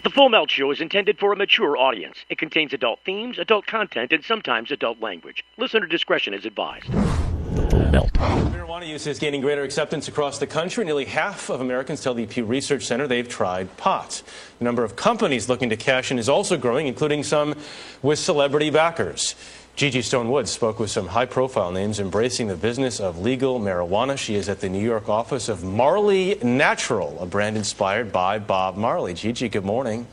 The Full Melt Show is intended for a mature audience. It contains adult themes, adult content, and sometimes adult language. Listener discretion is advised. Melt. Marijuana use is gaining greater acceptance across the country. Nearly half of Americans tell the Pew Research Center they've tried pot. The number of companies looking to cash in is also growing, including some with celebrity backers. Gigi Stone Woods spoke with some high-profile names embracing the business of legal marijuana. She is at the New York office of Marley Natural, a brand inspired by Bob Marley. Gigi, good morning.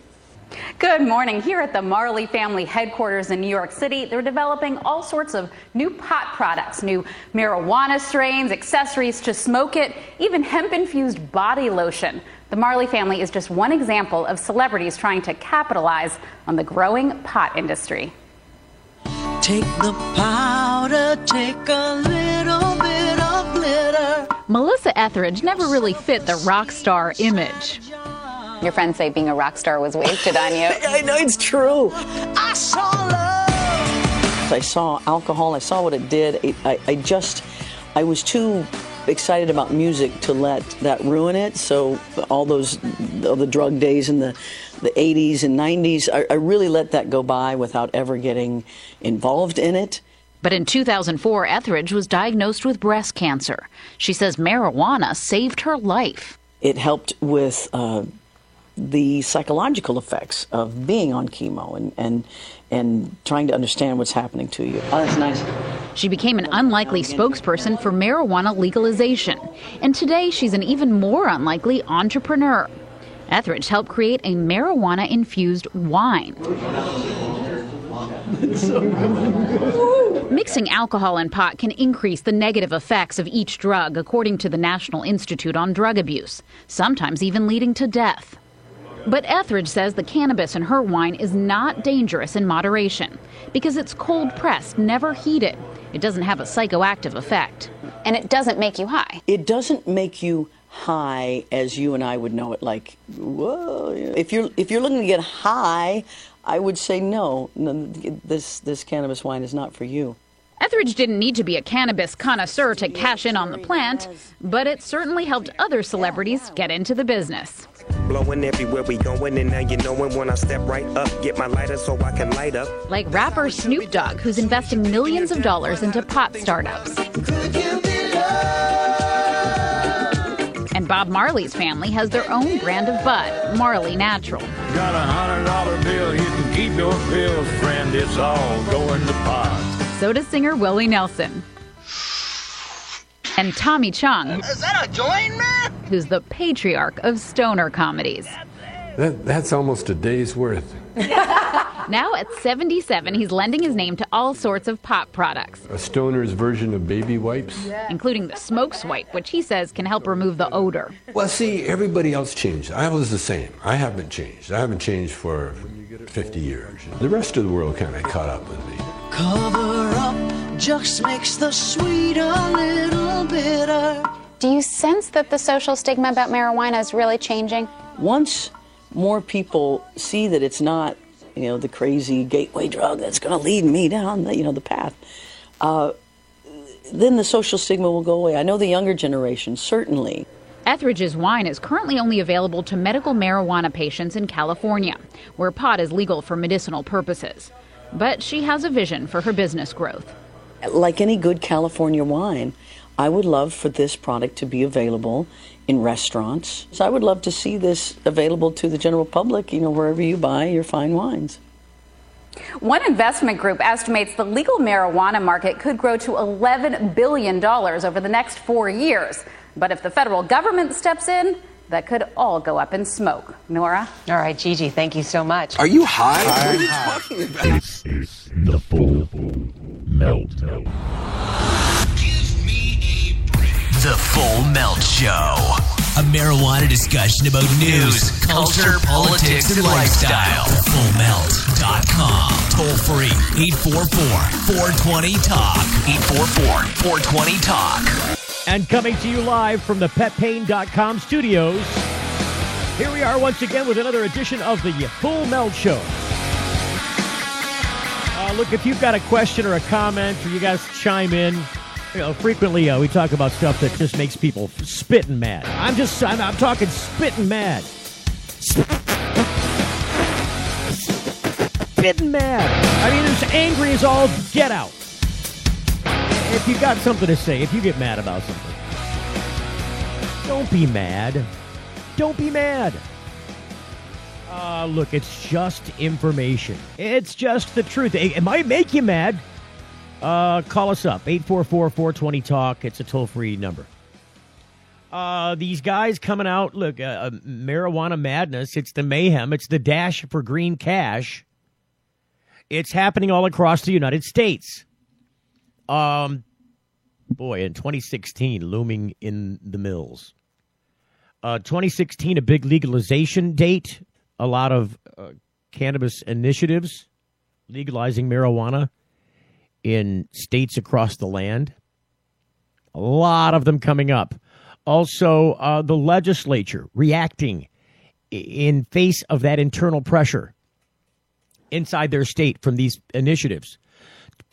Good morning. Here at the Marley family headquarters in New York City, they're developing all sorts of new pot products, new marijuana strains, accessories to smoke it, even hemp-infused body lotion. The Marley family is just one example of celebrities trying to capitalize on the growing pot industry. Take the powder, take a little bit of glitter. Melissa Etheridge never really fit the rock star image. Your friends say being a rock star was wasted on you. I know it's true. I saw love. I saw alcohol. I saw what it did. I was too excited about music to let that ruin it. So all the drug days in the 80s and 90s, I really let that go by without ever getting involved in it. But in 2004, Etheridge was diagnosed with breast cancer. She says marijuana saved her life. It helped with the psychological effects of being on chemo and trying to understand what's happening to you. Oh, that's nice. She became an unlikely spokesperson for marijuana legalization. And today, she's an even more unlikely entrepreneur. Etheridge helped create a marijuana-infused wine. Mixing alcohol and pot can increase the negative effects of each drug, according to the National Institute on Drug Abuse, sometimes even leading to death. But Etheridge says the cannabis in her wine is not dangerous in moderation because it's cold-pressed, never heated. It doesn't have a psychoactive effect. And it doesn't make you high. It doesn't make you high as you and I would know it, like, whoa. If you're looking to get high, I would say no, this cannabis wine is not for you. Etheridge didn't need to be a cannabis connoisseur to cash in on the plant, but it certainly helped other celebrities get into the business. Blowing everywhere we going, and now you knowin' when I step right up, get my lighter so I can light up. Like rapper Snoop Dogg, who's investing millions of dollars into pot startups. And Bob Marley's family has their own brand of bud, Marley Natural. Got $100 bill, you can keep your pills, friend, it's all going to pot. So does singer Willie Nelson. And Tommy Chong. Is that a joint, man? Who's the patriarch of stoner comedies. That's almost a day's worth. Now at 77, he's lending his name to all sorts of pot products. A stoner's version of baby wipes? Including the smoke swipe, which he says can help remove the odor. Well, see, everybody else changed. I was the same. I haven't changed. I haven't changed for 50 years. The rest of the world kind of caught up with me. Cover up just makes the sweet a little bitter. Do you sense that the social stigma about marijuana is really changing? Once more people see that it's not, the crazy gateway drug that's going to lead me down, the path, then the social stigma will go away. I know the younger generation, certainly. Etheridge's wine is currently only available to medical marijuana patients in California, where pot is legal for medicinal purposes. But she has a vision for her business growth. Like any good California wine, I would love for this product to be available in restaurants. So I would love to see this available to the general public, wherever you buy your fine wines. One investment group estimates the legal marijuana market could grow to $11 billion over the next 4 years. But if the federal government steps in, that could all go up in smoke. Nora? All right, Gigi, thank you so much. Are you high? What are you talking about? This is the Full Melt. The Full Melt Show. A marijuana discussion about news, culture, politics, and lifestyle. FullMelt.com. Toll free. 844-420-TALK. 844-420-TALK. And coming to you live from the PetPain.com studios, here we are once again with another edition of the Full Melt Show. Look, if you've got a question or a comment, or you guys chime in, frequently we talk about stuff that just makes people spitting mad. I'm talking spitting mad. getting mad. I mean, it's angry as all get out. If you got something to say, if you get mad about something, don't be mad. Don't be mad. Look, it's just information. It's just the truth. It might make you mad. Call us up, 844-420-TALK. It's a toll-free number. These guys coming out, look, marijuana madness. It's the mayhem. It's the dash for green cash. It's happening all across the United States. Boy, in 2016, looming in the mills. 2016, a big legalization date. A lot of cannabis initiatives legalizing marijuana in states across the land. A lot of them coming up. Also, the legislature reacting in face of that internal pressure inside their state from these initiatives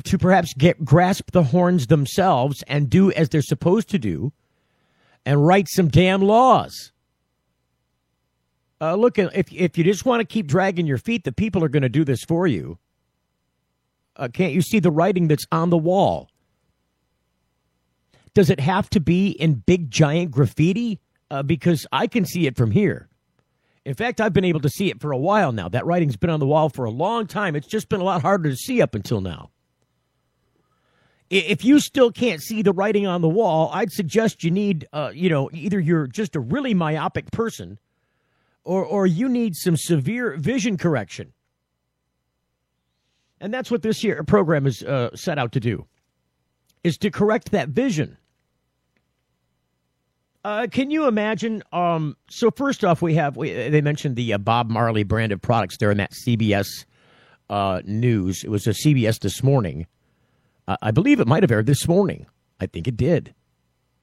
to perhaps grasp the horns themselves and do as they're supposed to do and write some damn laws. Look, if you just want to keep dragging your feet, the people are going to do this for you. Can't you see the writing that's on the wall? Does it have to be in big, giant graffiti? Because I can see it from here. In fact, I've been able to see it for a while now. That writing's been on the wall for a long time. It's just been a lot harder to see up until now. If you still can't see the writing on the wall, I'd suggest you need, either you're just a really myopic person or you need some severe vision correction. And that's what this year program is set out to do, is to correct that vision. Can you imagine? So first off, they mentioned the Bob Marley brand of products there in that CBS news. It was a CBS This Morning. I believe it might have aired this morning. I think it did.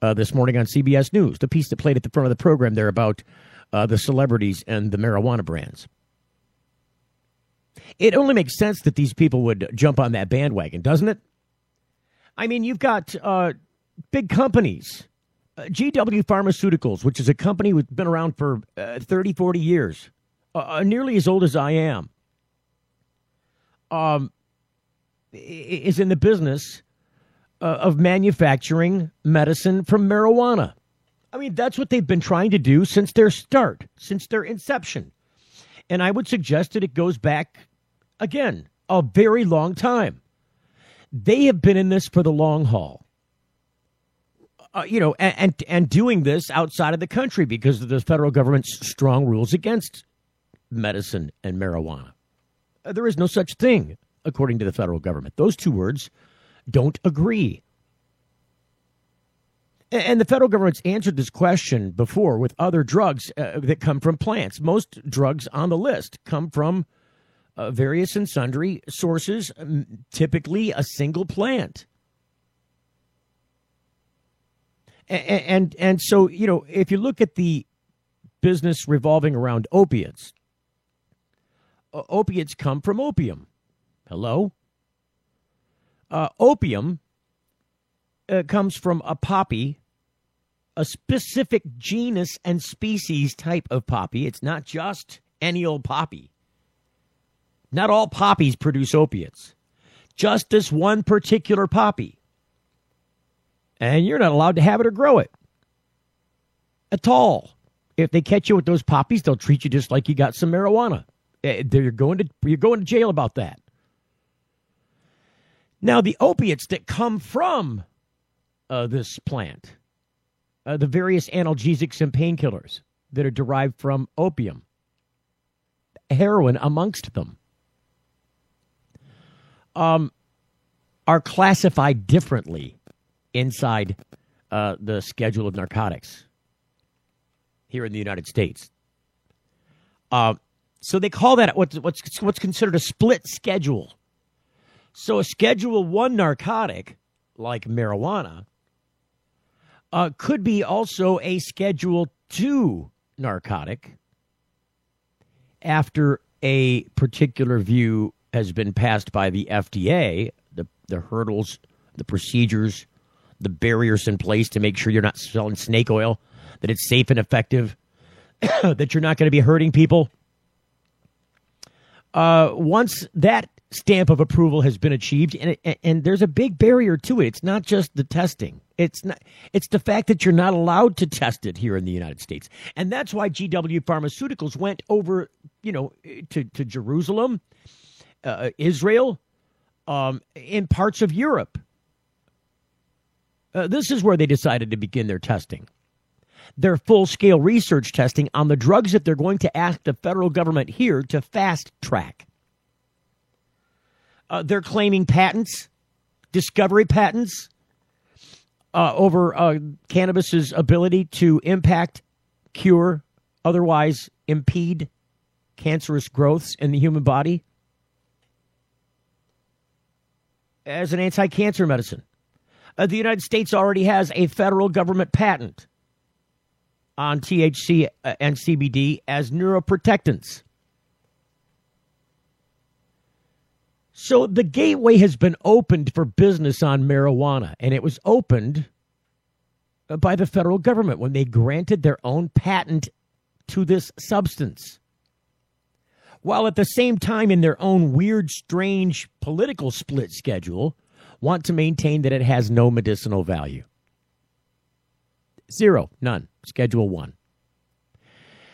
This morning on CBS News, the piece that played at the front of the program there about the celebrities and the marijuana brands. It only makes sense that these people would jump on that bandwagon, doesn't it? I mean, you've got big companies. GW Pharmaceuticals, which is a company that's been around for 30, 40 years, nearly as old as I am, is in the business of manufacturing medicine from marijuana. I mean, that's what they've been trying to do since their start, since their inception. And I would suggest that it goes back, again, a very long time. They have been in this for the long haul. And doing this outside of the country because of the federal government's strong rules against medicine and marijuana. There is no such thing, according to the federal government. Those two words don't agree. And the federal government's answered this question before with other drugs that come from plants. Most drugs on the list come from various and sundry sources, typically a single plant. And so, if you look at the business revolving around opiates, opiates come from opium. Hello? Opium comes from a poppy, a specific genus and species type of poppy. It's not just any old poppy. Not all poppies produce opiates. Just this one particular poppy. And you're not allowed to have it or grow it at all. If they catch you with those poppies, they'll treat you just like you got some marijuana. You're going to jail about that. Now, the opiates that come from this plant, the various analgesics and painkillers that are derived from opium, heroin amongst them, are classified differently inside the schedule of narcotics here in the United States. So they call that what's considered a split schedule. So a Schedule 1 narcotic, like marijuana, could be also a Schedule 2 narcotic after a particular view has been passed by the FDA, the hurdles, the procedures, the barriers in place to make sure you're not selling snake oil, that it's safe and effective, that you're not going to be hurting people. Once that stamp of approval has been achieved, and there's a big barrier to it. It's not just the testing. It's the fact that you're not allowed to test it here in the United States. And that's why GW Pharmaceuticals went over, to Jerusalem, Israel, in parts of Europe. This is where they decided to begin their testing. Their full-scale research testing on the drugs that they're going to ask the federal government here to fast-track. They're claiming patents, discovery patents, over cannabis's ability to impact, cure, otherwise impede cancerous growths in the human body as an anti-cancer medicine. The United States already has a federal government patent on THC and CBD as neuroprotectants. So the gateway has been opened for business on marijuana, and it was opened by the federal government when they granted their own patent to this substance. While at the same time, in their own weird, strange political split schedule, want to maintain that it has no medicinal value. Zero, none, Schedule 1.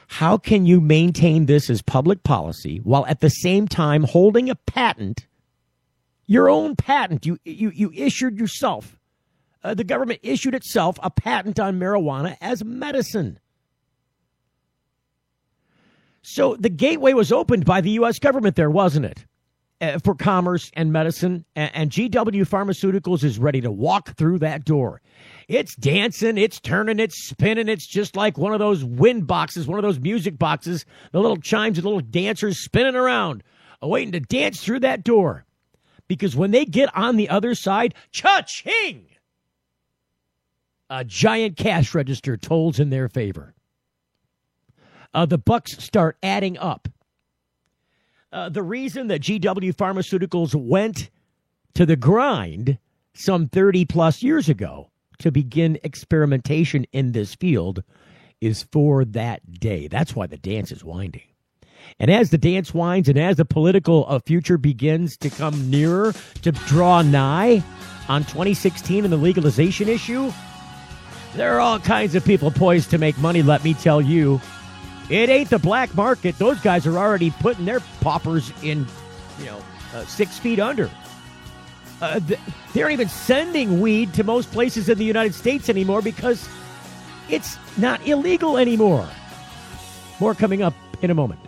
How can you maintain this as public policy while at the same time holding a patent, your own patent, you issued yourself, the government issued itself a patent on marijuana as medicine? So the gateway was opened by the U.S. government there, wasn't it? For commerce and medicine, and GW Pharmaceuticals is ready to walk through that door. It's dancing, it's turning, it's spinning. It's just like one of those wind boxes, one of those music boxes, the little chimes, the little dancers spinning around, waiting to dance through that door. Because when they get on the other side, cha-ching! A giant cash register tolls in their favor. The bucks start adding up. The reason that GW Pharmaceuticals went to the grind some 30-plus years ago to begin experimentation in this field is for that day. That's why the dance is winding. And as the dance winds and as the political future begins to come nearer, to draw nigh on 2016 and the legalization issue, there are all kinds of people poised to make money, let me tell you. It ain't the black market. Those guys are already putting their paupers in, 6 feet under. They aren't even sending weed to most places in the United States anymore because it's not illegal anymore. More coming up in a moment.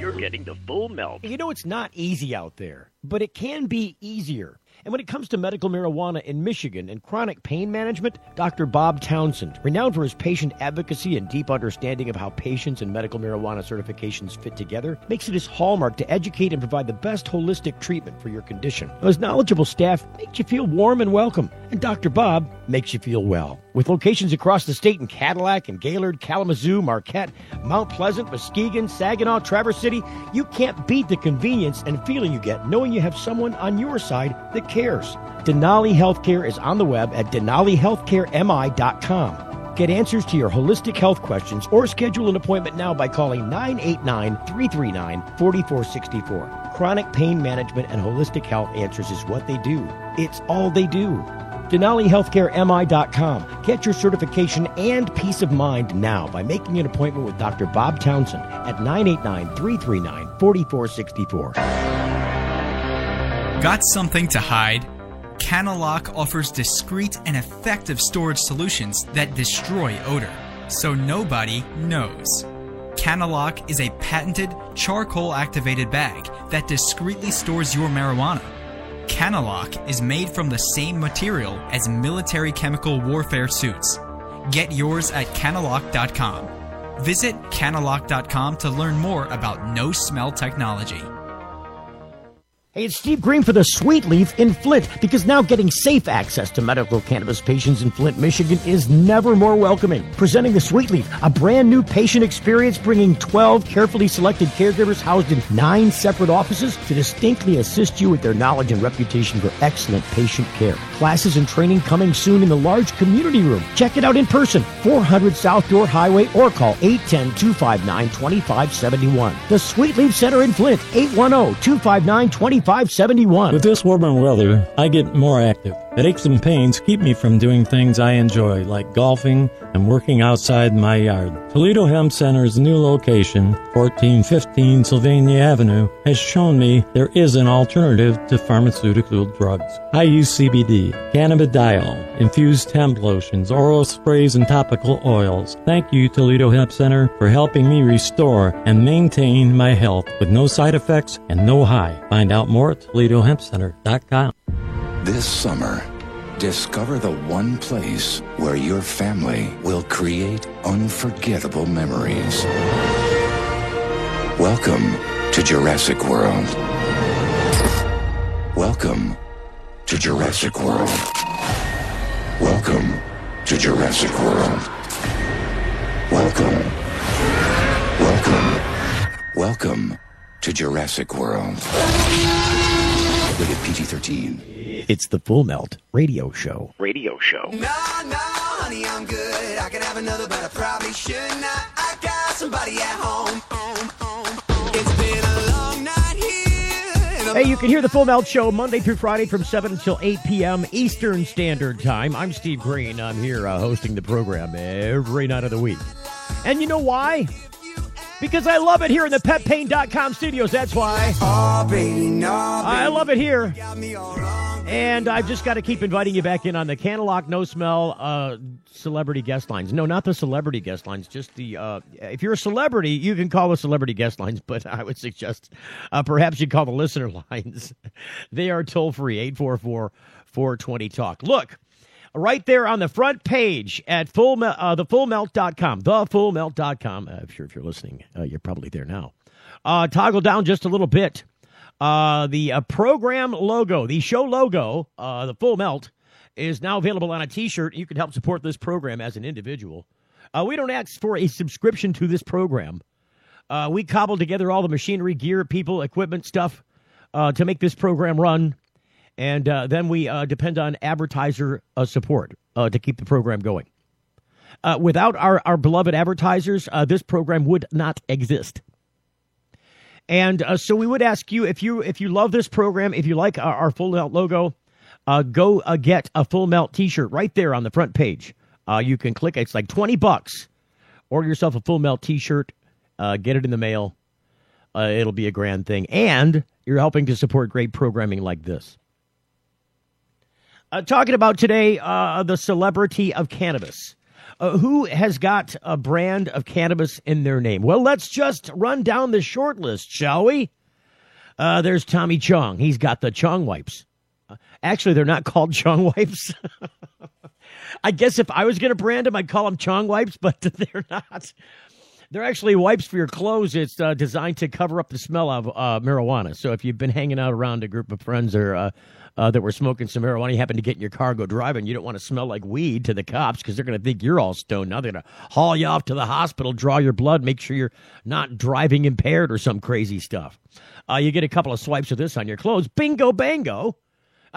You're getting the full melt. It's not easy out there, but it can be easier. And when it comes to medical marijuana in Michigan and chronic pain management, Dr. Bob Townsend, renowned for his patient advocacy and deep understanding of how patients and medical marijuana certifications fit together, makes it his hallmark to educate and provide the best holistic treatment for your condition. His knowledgeable staff makes you feel warm and welcome, and Dr. Bob makes you feel well. With locations across the state in Cadillac and Gaylord, Kalamazoo, Marquette, Mount Pleasant, Muskegon, Saginaw, Traverse City, you can't beat the convenience and feeling you get knowing you have someone on your side that cares. Denali Healthcare is on the web at DenaliHealthcareMI.com. Get answers to your holistic health questions or schedule an appointment now by calling 989-339-4464. Chronic pain management and holistic health answers is what they do. It's all they do. DenaliHealthcareMI.com. Get your certification and peace of mind now by making an appointment with Dr. Bob Townsend at 989-339-4464. Got something to hide? Canalock offers discreet and effective storage solutions that destroy odor, so nobody knows. Canalock is a patented charcoal-activated bag that discreetly stores your marijuana. Canalock is made from the same material as military chemical warfare suits. Get yours at Canalock.com. Visit Canalock.com to learn more about no-smell technology. Hey, it's Steve Green for the Sweet Leaf in Flint, because now getting safe access to medical cannabis patients in Flint, Michigan is never more welcoming. Presenting the Sweet Leaf, a brand new patient experience, bringing 12 carefully selected caregivers housed in 9 separate offices to distinctly assist you with their knowledge and reputation for excellent patient care. Classes and training coming soon in the large community room. Check it out in person, 400 South Door Highway, or call 810-259-2571. The Sweet Leaf Center in Flint, 810-259-2571. With this warmer weather, I get more active. Headaches and pains keep me from doing things I enjoy, like golfing and working outside my yard. Toledo Hemp Center's new location, 1415 Sylvania Avenue, has shown me there is an alternative to pharmaceutical drugs. I use CBD, cannabidiol, infused hemp lotions, oral sprays, and topical oils. Thank you, Toledo Hemp Center, for helping me restore and maintain my health with no side effects and no high. Find out more at ToledoHempCenter.com. This summer, discover the one place where your family will create unforgettable memories. Welcome to Jurassic World. Welcome to Jurassic World. Welcome to Jurassic World. Welcome to Jurassic World. Rated PG-13. It's the Full Melt Radio Show. No, honey, I'm good. I can have another, but I probably should not. I got somebody at home. It's been a long night here. Hey, you can hear the Full Melt Show Monday through Friday from 7 until 8 p.m. Eastern Standard Time. I'm Steve Green. I'm here hosting the program every night of the week. And you know why? Because I love it here in the PetPain.com studios. That's why. I love it here. And I've just got to keep inviting you back in on the Candlelock No Smell celebrity guest lines. No, not the celebrity guest lines. Just the, if you're a celebrity, you can call the celebrity guest lines, but I would suggest perhaps you call the listener lines. They are toll free, 844-420-TALK. Look. Right there on the front page at thefullmelt.com, thefullmelt.com. I'm sure if you're listening, you're probably there now. Toggle down just a little bit. The program logo, the show logo, the Full Melt, is now available on a T-shirt. You can help support this program as an individual. We don't ask for a subscription to this program. We cobble together all the machinery, gear, people, equipment, stuff to make this program run. And then we depend on advertiser support to keep the program going. Without our beloved advertisers, this program would not exist. And so we would ask you, if you love this program, if you like our Full Melt logo, go get a Full Melt T-shirt right there on the front page. You can click. It's like $20. Order yourself a Full Melt T-shirt. Get it in the mail. It'll be a grand thing. And you're helping to support great programming like this. Talking about today, the celebrity of cannabis. Who has got a brand of cannabis in their name? Well, let's just run down the short list, shall we? There's Tommy Chong. He's got the Chong wipes. Actually, they're not called Chong wipes. I guess if I was going to brand them, I'd call them Chong wipes, but they're not. They're actually wipes for your clothes. It's designed to cover up the smell of marijuana. So if you've been hanging out around a group of friends or that were smoking some marijuana, you happen to get in your car, go driving, you don't want to smell like weed to the cops because they're going to think you're all stoned. Now they're going to haul you off to the hospital, draw your blood, make sure you're not driving impaired or some crazy stuff. You get a couple of swipes of this on your clothes. Bingo, bango.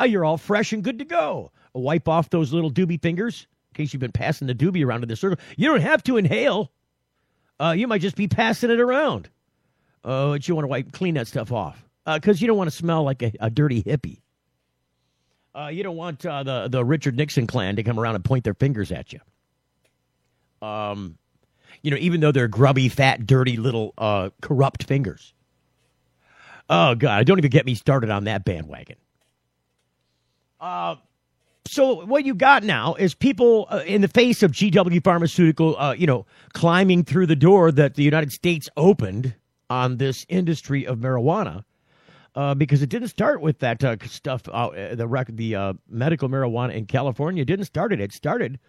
You're all fresh and good to go. Wipe off those little doobie fingers in case you've been passing the doobie around in the circle. You don't have to inhale. You might just be passing it around. But you want to clean that stuff off because you don't want to smell like a dirty hippie. You don't want the Richard Nixon clan to come around and point their fingers at you. Even though they're grubby, fat, dirty, little corrupt fingers. Oh, God, don't even get me started on that bandwagon. So what you got now is people in the face of GW Pharmaceutical, climbing through the door that the United States opened on this industry of marijuana. Because it didn't start with that stuff, the medical marijuana in California. It didn't start it. It started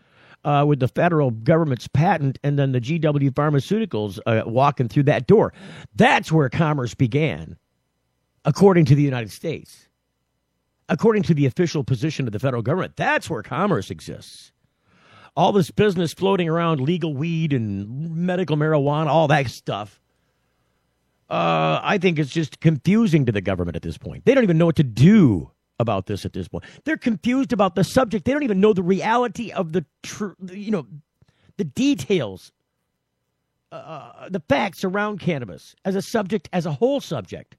with the federal government's patent and then the GW Pharmaceuticals walking through that door. That's where commerce began according to the United States. According to the official position of the federal government, that's where commerce exists. All this business floating around legal weed and medical marijuana, all that stuff, I think it's just confusing to the government at this point. They don't even know what to do about this at this point. They're confused about the subject. They don't even know the reality of the details, the facts around cannabis as a subject, as a whole subject.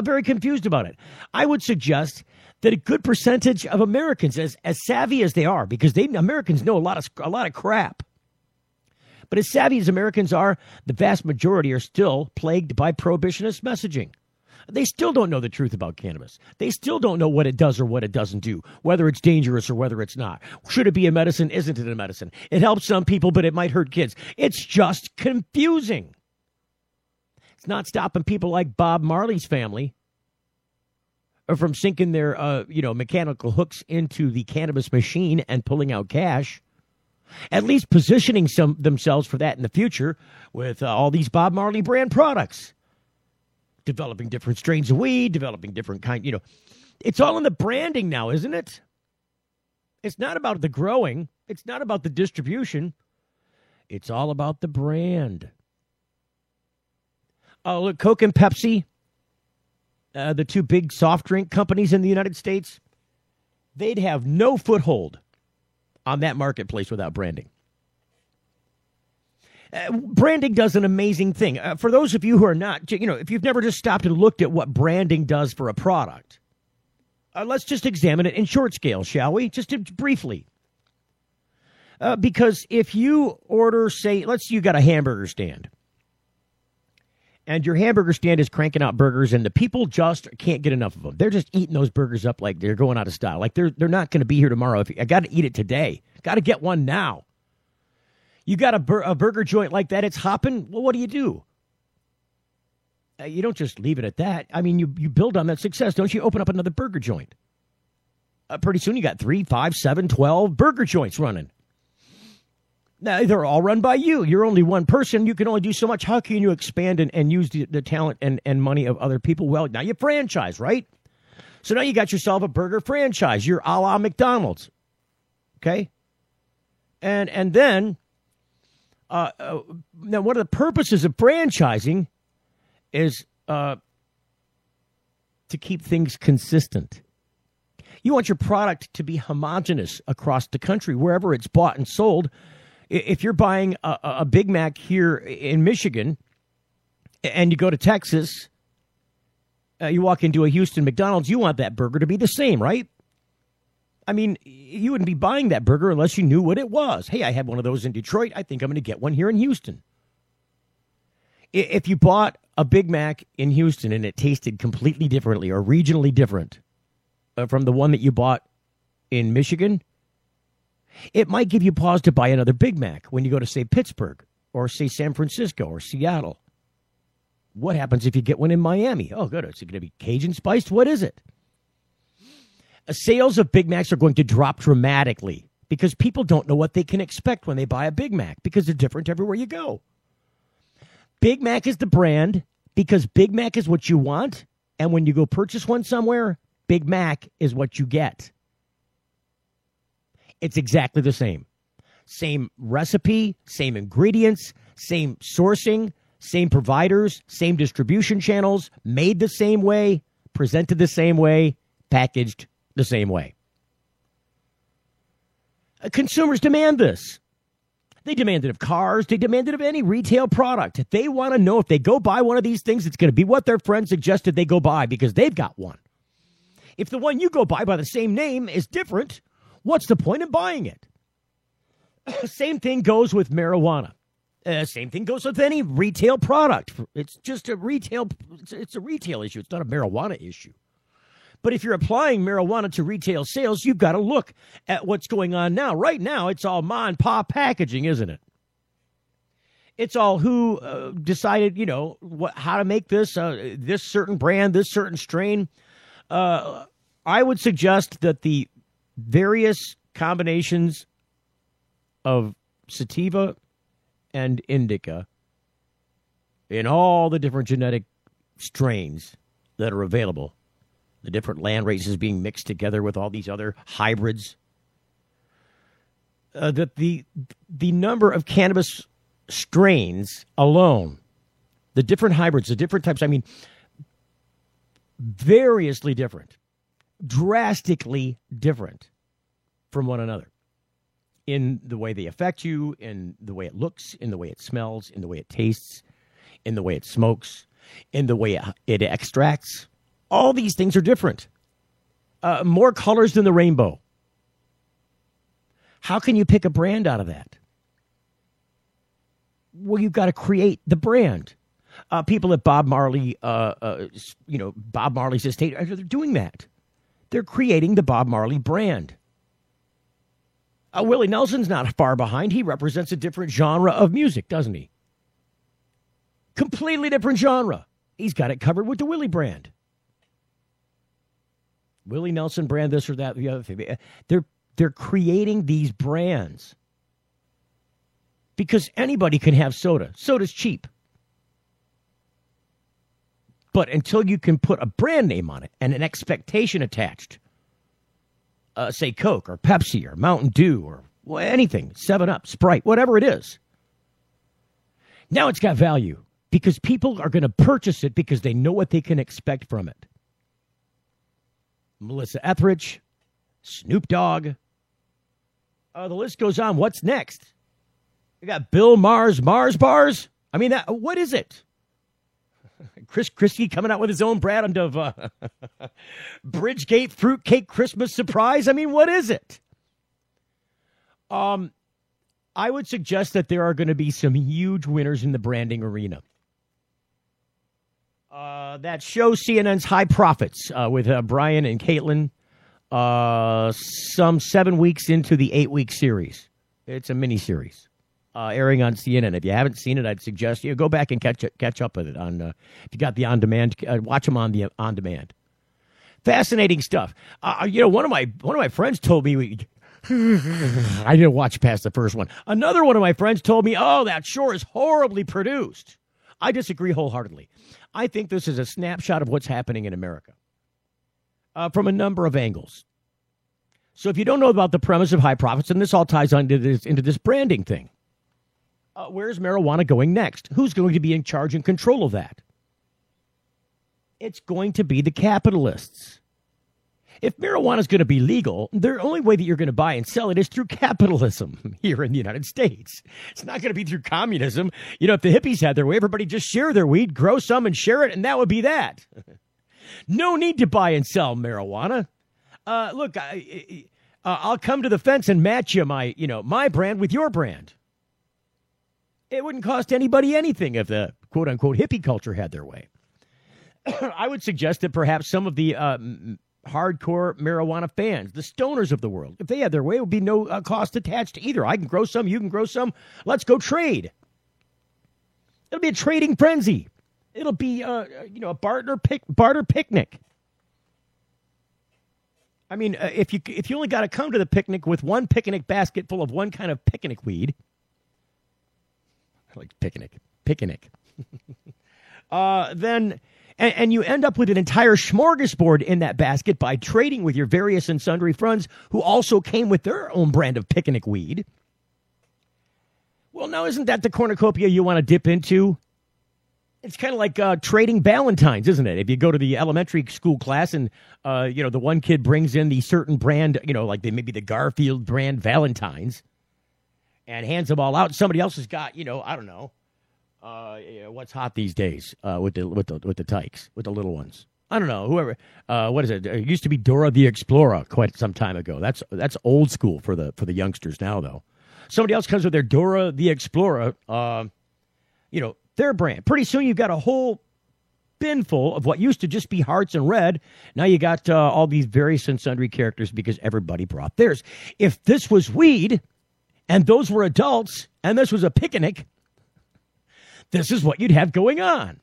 Very confused about it. I would suggest that a good percentage of Americans, as savvy as they are, because Americans know a lot of crap. But as savvy as Americans are, the vast majority are still plagued by prohibitionist messaging. They still don't know the truth about cannabis. They still don't know what it does or what it doesn't do, whether it's dangerous or whether it's not. Should it be a medicine? Isn't it a medicine? It helps some people, but it might hurt kids. It's just confusing. It's not stopping people like Bob Marley's family from sinking their mechanical hooks into the cannabis machine and pulling out cash. At least positioning themselves for that in the future with all these Bob Marley brand products. Developing different strains of weed, developing different it's all in the branding now, isn't it? It's not about the growing. It's not about the distribution. It's all about the brand. Oh, look, Coke and Pepsi, the two big soft drink companies in the United States, they'd have no foothold on that marketplace without branding. Branding does an amazing thing. For those of you who are not, if you've never just stopped and looked at what branding does for a product, let's just examine it in short scale, shall we? Just briefly. Because if you order, say, let's say you got a hamburger stand, and your hamburger stand is cranking out burgers, and the people just can't get enough of them. They're just eating those burgers up like they're going out of style. Like they're not going to be here tomorrow. I got to eat it today. Got to get one now. You got a burger joint like that, it's hopping. Well, what do? You don't just leave it at that. I mean, you build on that success. Don't you open up another burger joint? Pretty soon you got 3, 5, 7, 12 burger joints running. Now, they're all run by you. You're only one person. You can only do so much. How can you expand and use the talent and money of other people? Well, now you franchise, right? So now you got yourself a burger franchise. You're a la McDonald's. Okay? And then, now one of the purposes of franchising is to keep things consistent. You want your product to be homogenous across the country, wherever it's bought and sold. If you're buying a Big Mac here in Michigan and you go to Texas, you walk into a Houston McDonald's, you want that burger to be the same, right? I mean, you wouldn't be buying that burger unless you knew what it was. Hey, I had one of those in Detroit. I think I'm going to get one here in Houston. If you bought a Big Mac in Houston and it tasted completely differently or regionally different from the one that you bought in Michigan, it might give you pause to buy another Big Mac when you go to, say, Pittsburgh or, say, San Francisco or Seattle. What happens if you get one in Miami? Oh, good. Is it going to be Cajun spiced? What is it? Sales of Big Macs are going to drop dramatically because people don't know what they can expect when they buy a Big Mac because they're different everywhere you go. Big Mac is the brand because Big Mac is what you want, and when you go purchase one somewhere, Big Mac is what you get. It's exactly the same. Same recipe, same ingredients, same sourcing, same providers, same distribution channels, made the same way, presented the same way, packaged the same way. Consumers demand this. They demand it of cars. They demand it of any retail product. They want to know if they go buy one of these things, it's going to be what their friend suggested they go buy because they've got one. If the one you go by the same name is different, what's the point in buying it? Same thing goes with marijuana. Same thing goes with any retail product. It's just a retail. It's a retail issue. It's not a marijuana issue. But if you're applying marijuana to retail sales, you've got to look at what's going on now. Right now, it's all ma and pa packaging, isn't it? It's all who decided, how to make this this certain brand, this certain strain. I would suggest that the various combinations of sativa and indica in all the different genetic strains that are available, the different land races being mixed together with all these other hybrids, that the number of cannabis strains alone, the different hybrids, the different types, I mean, variously different, drastically different from one another in the way they affect you, in the way it looks, in the way it smells, in the way it tastes, in the way it smokes, in the way it extracts. All these things are different. More colors than the rainbow. How can you pick a brand out of that? Well, you've got to create the brand. People at Bob Marley, Bob Marley's estate, they're doing that. They're creating the Bob Marley brand. Willie Nelson's not far behind. He represents a different genre of music, doesn't he? Completely different genre. He's got it covered with the Willie brand. Willie Nelson brand, this or that, the other thing. They're creating these brands because anybody can have soda. Soda's cheap. But until you can put a brand name on it and an expectation attached, say Coke or Pepsi or Mountain Dew or anything, 7-Up, Sprite, whatever it is, now it's got value because people are going to purchase it because they know what they can expect from it. Melissa Etheridge, Snoop Dogg, the list goes on. What's next? We got Bill Maher's Mars Bars. I mean, what is it? Chris Christie coming out with his own brand of Bridgegate Fruitcake Christmas Surprise. I mean, what is it? I would suggest that there are going to be some huge winners in the branding arena. That show, CNN's High Profits, with Brian and Caitlin, some 7 weeks into the 8-week series. It's a mini-series. Airing on CNN. If you haven't seen it, I'd suggest you go back and catch up with it on. If you got the on demand, watch them on the on demand. Fascinating stuff. One of my friends told me I didn't watch past the first one. Another one of my friends told me, "Oh, that show is horribly produced." I disagree wholeheartedly. I think this is a snapshot of what's happening in America from a number of angles. So if you don't know about the premise of High Profits, and this all ties into this branding thing. Where's marijuana going next? Who's going to be in charge and control of that? It's going to be the capitalists. If marijuana is going to be legal, the only way that you're going to buy and sell it is through capitalism here in the United States. It's not going to be through communism. If the hippies had their way, everybody just share their weed, grow some and share it, and that would be that. No need to buy and sell marijuana. Look, I'll come to the fence and match you my brand with your brand. It wouldn't cost anybody anything if the quote-unquote hippie culture had their way. I would suggest that perhaps some of the hardcore marijuana fans, the stoners of the world, if they had their way, it would be no cost attached to either. I can grow some, you can grow some. Let's go trade. It'll be a trading frenzy. It'll be a barter picnic. I mean, if you only got to come to the picnic with one picnic basket full of one kind of picnic weed. I like picnic. Then you end up with an entire smorgasbord in that basket by trading with your various and sundry friends who also came with their own brand of picnic weed. Well, now isn't that the cornucopia you want to dip into? It's kind of like trading Valentines, isn't it? If you go to the elementary school class and, the one kid brings in the certain brand, like maybe the Garfield brand Valentines and hands them all out. Somebody else has got, I don't know, what's hot these days with the tykes, with the little ones. I don't know, whoever. What is it? It used to be Dora the Explorer quite some time ago. That's old school for the youngsters now, though. Somebody else comes with their Dora the Explorer, their brand. Pretty soon you've got a whole bin full of what used to just be hearts and red. Now you got all these various and sundry characters because everybody brought theirs. If this was weed and those were adults and this was a picnic, this is what you'd have going on.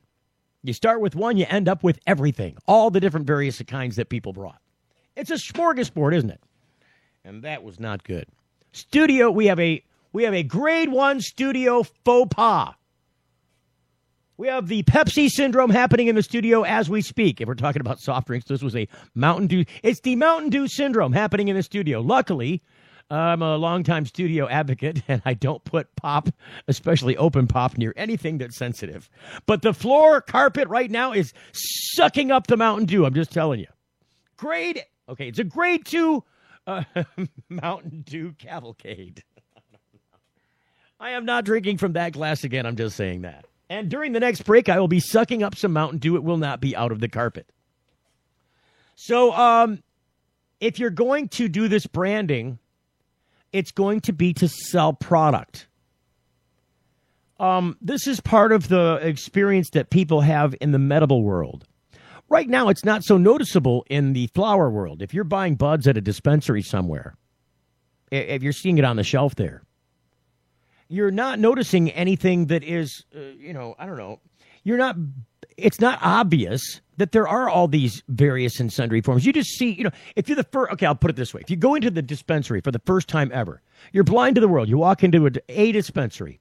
You start with one, you end up with everything, all the different various kinds that people brought. It's a smorgasbord, isn't it? And that was not good. Studio, we have a grade 1 studio faux pas. We have the Pepsi syndrome happening in the studio as we speak. If we're talking about soft drinks, this was a Mountain Dew. It's the Mountain Dew syndrome happening in the studio. Luckily, I'm a longtime studio advocate, and I don't put pop, especially open pop, near anything that's sensitive. But the floor carpet right now is sucking up the Mountain Dew. I'm just telling you. It's a grade 2 Mountain Dew cavalcade. I am not drinking from that glass again. I'm just saying that. And during the next break, I will be sucking up some Mountain Dew. It will not be out of the carpet. So if you're going to do this branding, it's going to be to sell product. This is part of the experience that people have in the medical world. Right now, it's not so noticeable in the flower world. If you're buying buds at a dispensary somewhere, if you're seeing it on the shelf there, you're not noticing anything that is, I don't know. It's not obvious that there are all these various and sundry forms. You just see, if you're the first, okay, I'll put it this way. If you go into the dispensary for the first time ever, you're blind to the world. You walk into a dispensary.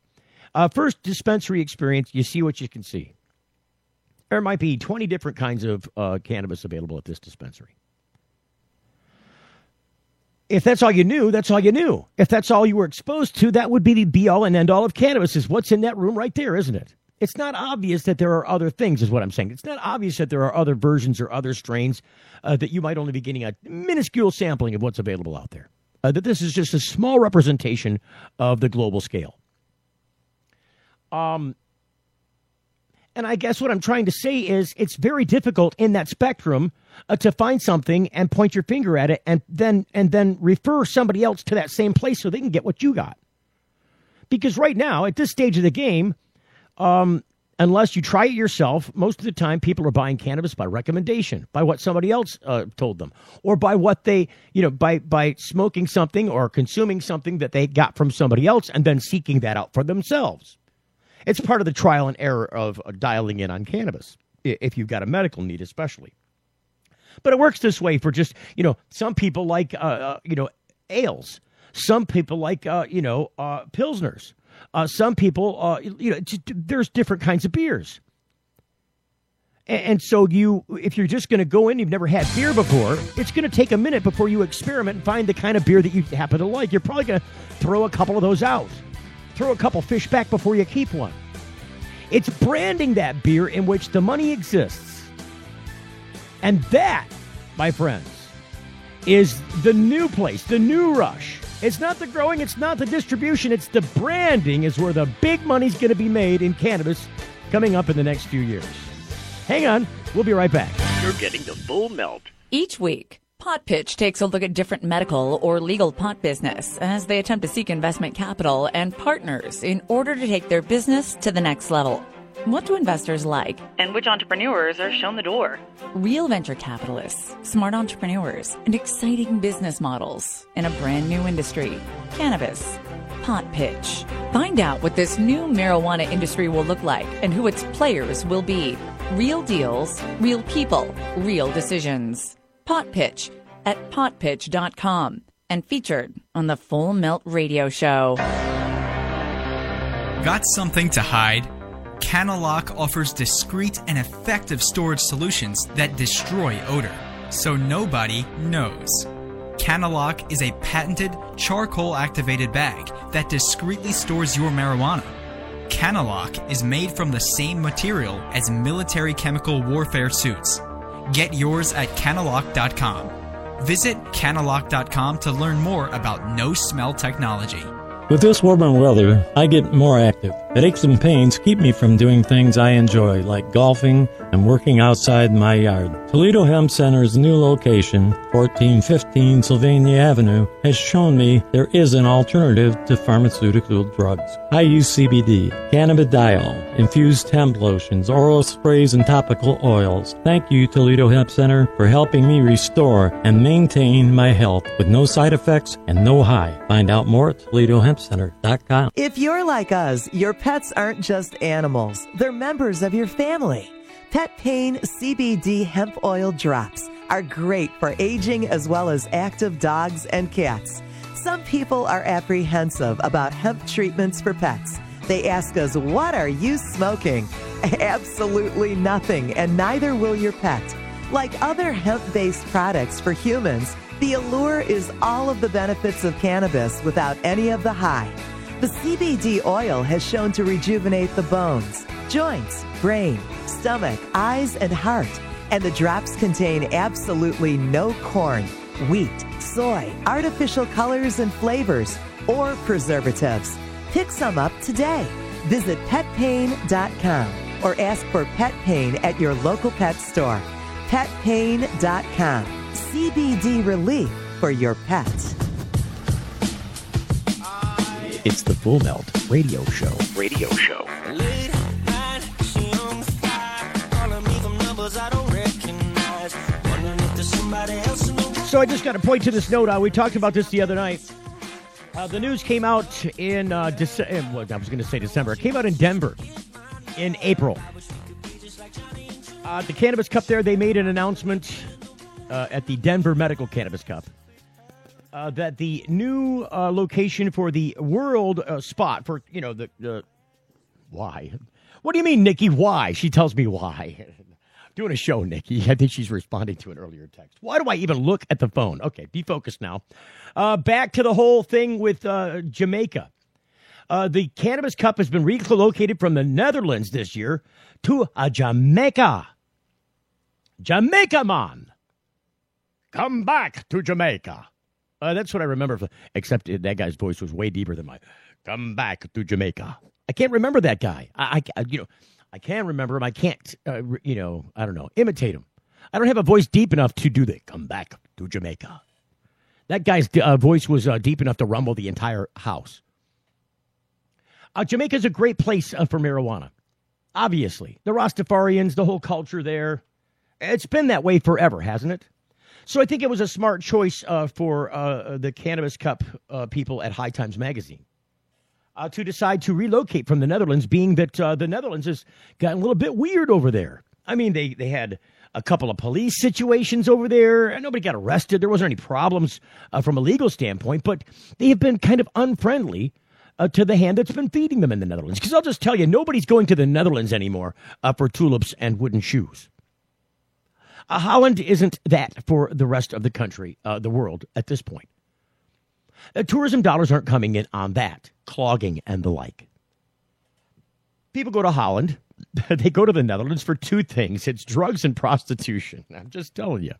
First dispensary experience, you see what you can see. There might be 20 different kinds of cannabis available at this dispensary. If that's all you knew, that's all you knew. If that's all you were exposed to, that would be the be-all and end-all of cannabis is what's in that room right there, isn't it? It's not obvious that there are other things, is what I'm saying. It's not obvious that there are other versions or other strains that you might only be getting a minuscule sampling of what's available out there. That this is just a small representation of the global scale. And I guess what I'm trying to say is it's very difficult in that spectrum to find something and point your finger at it and then refer somebody else to that same place so they can get what you got. Because right now, at this stage of the game, unless you try it yourself, most of the time people are buying cannabis by recommendation, by what somebody else told them, or by what they, by smoking something or consuming something that they got from somebody else and then seeking that out for themselves. It's part of the trial and error of dialing in on cannabis, if you've got a medical need especially. But it works this way for just, some people like, ales. Some people like, Pilsners. Some people, there's different kinds of beers. And so if you're just going to go in, you've never had beer before, it's going to take a minute before you experiment and find the kind of beer that you happen to like. You're probably going to throw a couple of those out. Throw a couple fish back before you keep one. It's branding that beer in which the money exists. And that, my friends, is the new place, the new rush. It's not the growing, it's not the distribution, it's the branding is where the big money's going to be made in cannabis coming up in the next few years. Hang on, we'll be right back. You're getting the full melt. Each week, Pot Pitch takes a look at different medical or legal pot business as they attempt to seek investment capital and partners in order to take their business to the next level. What do investors like? And which entrepreneurs are shown the door? Real venture capitalists, smart entrepreneurs, and exciting business models in a brand new industry, cannabis. Pot Pitch. Find out what this new marijuana industry will look like and who its players will be. Real deals, real people, real decisions. Pot Pitch at potpitch.com and featured on the Full Melt Radio Show. Got something to hide? Canalock offers discreet and effective storage solutions that destroy odor, so nobody knows. Canalock is a patented charcoal-activated bag that discreetly stores your marijuana. Canalock is made from the same material as military chemical warfare suits. Get yours at Canalock.com. Visit Canalock.com to learn more about no-smell technology. With this warmer weather, I get more active. But aches and pains keep me from doing things I enjoy, like golfing and working outside my yard. Toledo Hemp Center's new location, 1415 Sylvania Avenue, has shown me there is an alternative to pharmaceutical drugs. I use CBD, cannabidiol, infused hemp lotions, oral sprays, and topical oils. Thank you, Toledo Hemp Center, for helping me restore and maintain my health with no side effects and no high. Find out more at ToledoHempCenter.com. If you're like us, your pets aren't just animals. They're members of your family. Pet Pain CBD Hemp Oil Drops are great for aging as well as active dogs and cats. Some people are apprehensive about hemp treatments for pets. They ask us, what are you smoking? Absolutely nothing, and neither will your pet. Like other hemp-based products for humans, the Allure is all of the benefits of cannabis without any of the high. The CBD oil has shown to rejuvenate the bones, joints, brain, stomach, eyes, and heart. And the drops contain absolutely no corn, wheat, soy, artificial colors and flavors, or preservatives. Pick some up today. Visit petpain.com or ask for Pet Pain at your local pet store. Petpain.com. CBD relief for your pet. It's the Full Melt Radio Show. Radio show. So I just got to point to this note. We talked about this the other night. The news came out in December. I was going to say December. It came out in Denver in April. The Cannabis Cup there, they made an announcement at the Denver Medical Cannabis Cup that the new location for the world spot for, the why? What do you mean, Nikki? Why? She tells me why. Doing a show, Nikki. I think she's responding to an earlier text. Why do I even look at the phone? Okay, be focused now. Back to the whole thing with Jamaica. The Cannabis Cup has been relocated from the Netherlands this year to Jamaica. Jamaica, man. Come back to Jamaica. That's what I remember. Except that guy's voice was way deeper than mine. Come back to Jamaica. I can't remember that guy. I can remember him. I can't, I don't know, imitate him. I don't have a voice deep enough to do the come back to Jamaica. That guy's voice was deep enough to rumble the entire house. Jamaica's a great place for marijuana. Obviously. The Rastafarians, the whole culture there. It's been that way forever, hasn't it? So I think it was a smart choice for the Cannabis Cup people at High Times Magazine. To decide to relocate from the Netherlands, being that the Netherlands has gotten a little bit weird over there. I mean, they had a couple of police situations over there, and nobody got arrested. There wasn't any problems from a legal standpoint, but they have been kind of unfriendly to the hand that's been feeding them in the Netherlands. Because I'll just tell you, nobody's going to the Netherlands anymore for tulips and wooden shoes. Holland isn't that for the rest of the country, the world, at this point. Tourism dollars aren't coming in on that, clogging and the like. People go to Holland. They go to the Netherlands for two things. It's drugs and prostitution. I'm just telling you.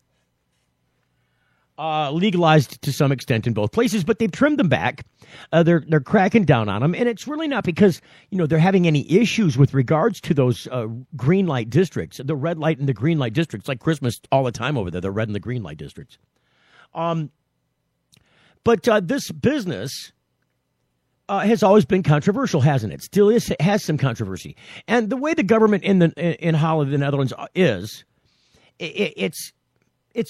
Legalized to some extent in both places, but they've trimmed them back. They're cracking down on them, and it's really not because they're having any issues with regards to those green light districts, the red light and the green light districts, like Christmas all the time over there, the red and the green light districts. But this business has always been controversial, hasn't it? Still has some controversy. And the way the government in Holland, the Netherlands, is, it's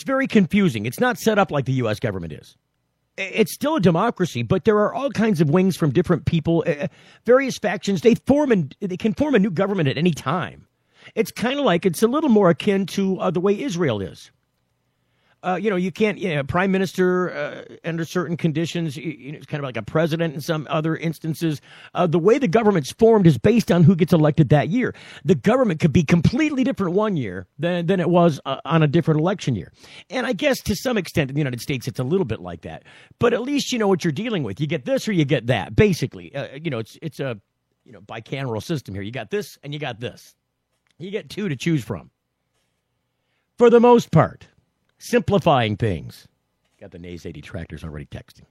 very confusing. It's not set up like the U.S. government is. It's still a democracy, but there are all kinds of wings from different people, various factions. They can form a new government at any time. It's kind of like, it's a little more akin to the way Israel is. You can't, prime minister under certain conditions, it's kind of like a president in some other instances. The way the government's formed is based on who gets elected that year. The government could be completely different one year than it was on a different election year. And I guess to some extent in the United States, it's a little bit like that. But at least you know what you're dealing with. You get this or you get that, basically. It's a bicameral system here. You got this and you got this. You get two to choose from. For the most part. Simplifying things. Got the naysay detractors already texting.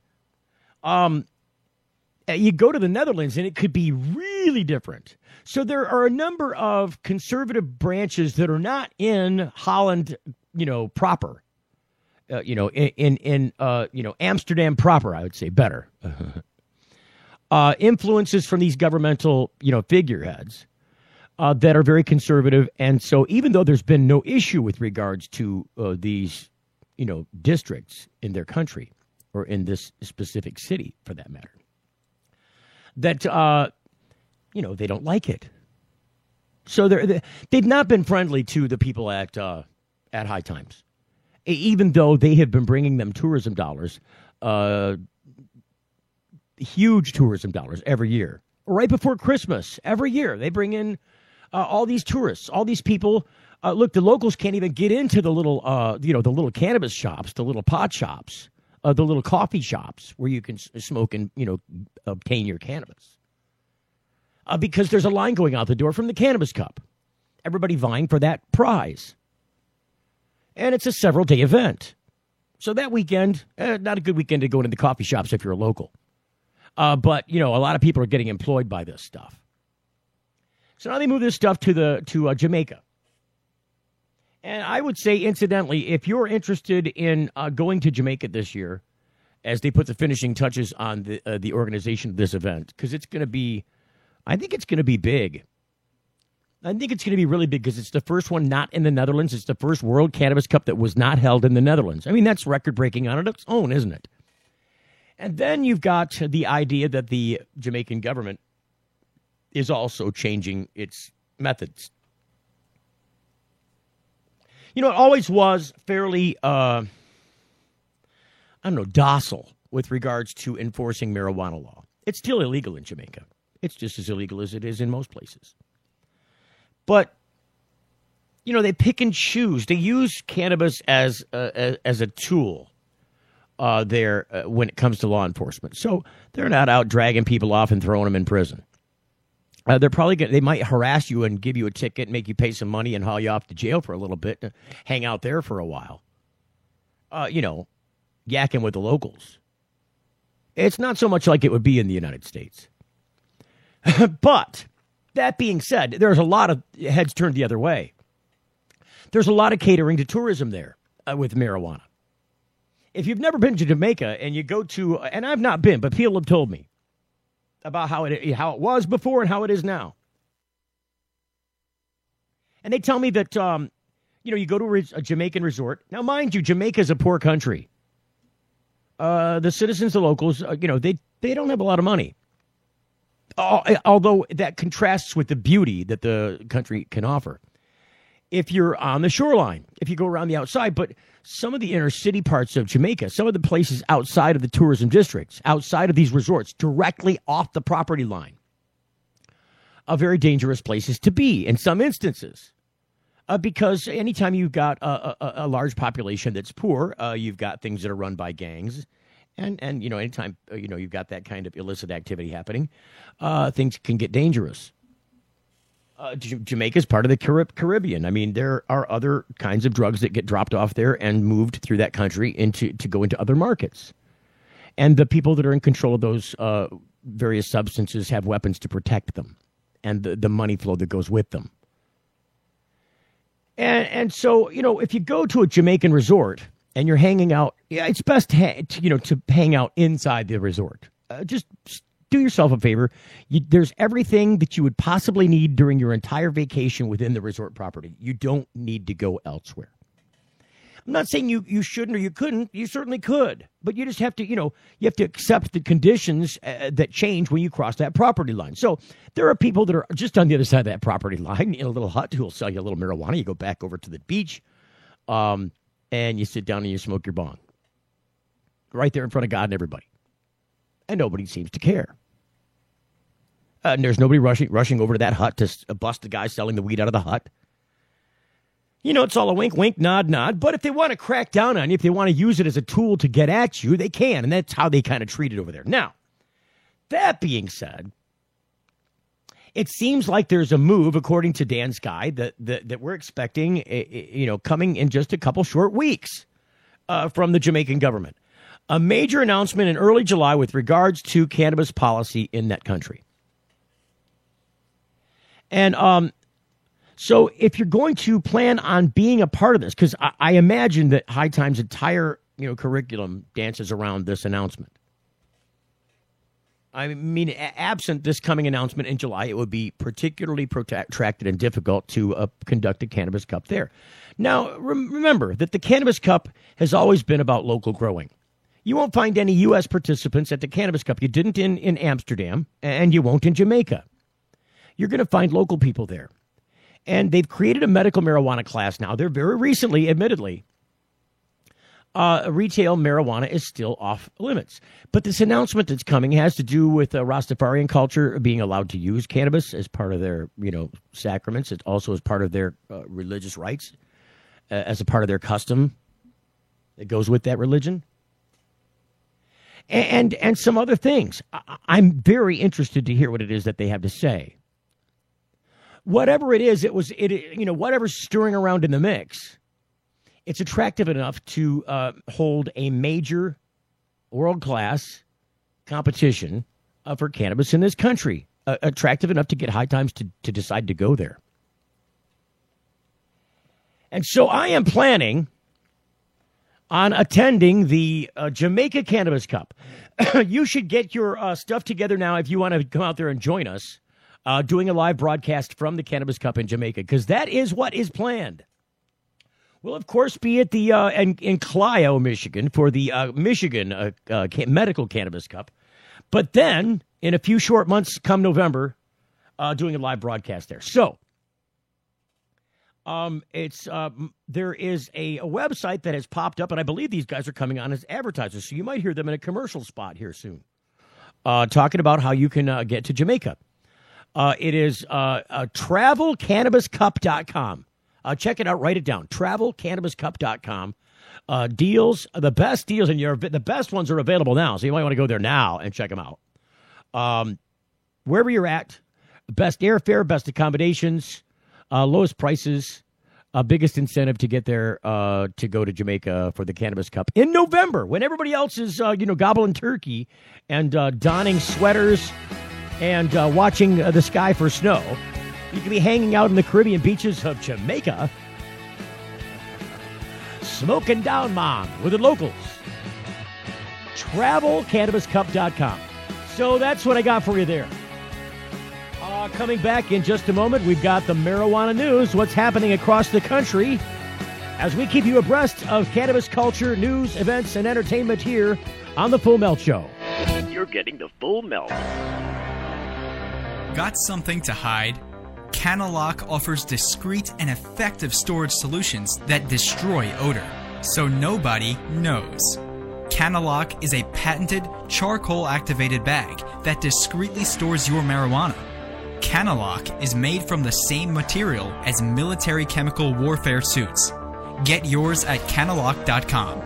You go to the Netherlands and it could be really different. So there are a number of conservative branches that are not in Holland, proper. In Amsterdam proper, I would say better. Influences from these governmental, figureheads. That are very conservative. And so even though there's been no issue with regards to these, districts in their country or in this specific city, for that matter, that, they don't like it. So they've not been friendly to the people at High Times, even though they have been bringing them tourism dollars, huge tourism dollars every year right before Christmas. Every year, they bring in all these tourists, all these people. Look, the locals can't even get into the little, the little cannabis shops, the little pot shops, the little coffee shops where you can smoke and, obtain your cannabis. Because there's a line going out the door from the Cannabis Cup. Everybody vying for that prize. And it's a several-day event. So that weekend, not a good weekend to go into the coffee shops if you're a local. But, a lot of people are getting employed by this stuff. So now they move this stuff to Jamaica. And I would say, incidentally, if you're interested in going to Jamaica this year, as they put the finishing touches on the organization of this event, because it's going to be, I think it's going to be big. I think it's going to be really big because it's the first one not in the Netherlands. It's the first World Cannabis Cup that was not held in the Netherlands. I mean, that's record-breaking on its own, isn't it? And then you've got the idea that the Jamaican government is also changing its methods. It always was fairly, docile with regards to enforcing marijuana law. It's still illegal in Jamaica. It's just as illegal as it is in most places. But, they pick and choose. They use cannabis as a tool there when it comes to law enforcement. So they're not out dragging people off and throwing them in prison. They're probably they might harass you and give you a ticket, make you pay some money, and haul you off to jail for a little bit, and hang out there for a while. Yakking with the locals. It's not so much like it would be in the United States. But that being said, there's a lot of heads turned the other way. There's a lot of catering to tourism there with marijuana. If you've never been to Jamaica and you go to, and I've not been, but people have told me about how it was before and how it is now. And they tell me that, you go to a Jamaican resort. Now, mind you, Jamaica is a poor country. The citizens, the locals, they don't have a lot of money. Although that contrasts with the beauty that the country can offer. If you're on the shoreline, if you go around the outside, but some of the inner city parts of Jamaica, some of the places outside of the tourism districts, outside of these resorts, directly off the property line, are very dangerous places to be in some instances. Because anytime you've got a large population that's poor, you've got things that are run by gangs. And anytime, you've got that kind of illicit activity happening, things can get dangerous. Jamaica is part of the Caribbean. I mean, there are other kinds of drugs that get dropped off there and moved through that country to go into other markets. And the people that are in control of those various substances have weapons to protect them and the money flow that goes with them. And so, if you go to a Jamaican resort and you're hanging out, it's best to hang out inside the resort. Just do yourself a favor. There's everything that you would possibly need during your entire vacation within the resort property. You don't need to go elsewhere. I'm not saying you shouldn't or you couldn't. You certainly could. But you just have to, you have to accept the conditions that change when you cross that property line. So there are people that are just on the other side of that property line in a little hut who will sell you a little marijuana. You go back over to the beach and you sit down and you smoke your bong. Right there in front of God and everybody. And nobody seems to care. And there's nobody rushing over to that hut to bust the guy selling the weed out of the hut. It's all a wink, wink, nod, nod. But if they want to crack down on you, if they want to use it as a tool to get at you, they can. And that's how they kind of treat it over there. Now, that being said, it seems like there's a move, according to Dan Sky, that we're expecting, coming in just a couple short weeks from the Jamaican government. A major announcement in early July with regards to cannabis policy in that country. And so if you're going to plan on being a part of this, because I imagine that High Time's entire curriculum dances around this announcement. I mean, absent this coming announcement in July, it would be particularly protracted and difficult to conduct a Cannabis Cup there. Now, remember that the Cannabis Cup has always been about local growing. You won't find any U.S. participants at the Cannabis Cup. You didn't in Amsterdam, and you won't in Jamaica. You're going to find local people there. And they've created a medical marijuana class now. They're very recently, admittedly, retail marijuana is still off limits. But this announcement that's coming has to do with Rastafarian culture being allowed to use cannabis as part of their, sacraments. It also is part of their religious rites, as a part of their custom that goes with that religion. And some other things. I'm very interested to hear what it is that they have to say. Whatever it is, whatever's stirring around in the mix, it's attractive enough to hold a major world-class competition for cannabis in this country. Attractive enough to get High Times to decide to go there. And so I am planning on attending the Jamaica Cannabis Cup. You should get your stuff together now if you want to come out there and join us doing a live broadcast from the Cannabis Cup in Jamaica, because that is what is planned. We'll, of course, be at the in Clio, Michigan, for the Michigan Medical Cannabis Cup. But then, in a few short months come November, doing a live broadcast there. So, there is a website that has popped up, and I believe these guys are coming on as advertisers, so you might hear them in a commercial spot here soon, talking about how you can get to Jamaica. It is travelcannabiscup.com. Check it out. Write it down. Travelcannabiscup.com. Deals, the best deals, and the best ones are available now, so you might want to go there now and check them out. Wherever you're at, best airfare, best accommodations, lowest prices, biggest incentive to get there to go to Jamaica for the Cannabis Cup in November, when everybody else is gobbling turkey and donning sweaters and watching the sky for snow. You can be hanging out in the Caribbean beaches of Jamaica, smoking down, Mom, with the locals. TravelCannabisCup.com. So that's what I got for you there. Coming back in just a moment, we've got the marijuana news, what's happening across the country, as we keep you abreast of cannabis culture, news, events, and entertainment here on The Full Melt Show. You're getting The Full Melt. Got something to hide? Canalock offers discreet and effective storage solutions that destroy odor, so nobody knows. Canalock is a patented charcoal-activated bag that discreetly stores your marijuana. Canalock is made from the same material as military chemical warfare suits. Get yours at Canalock.com.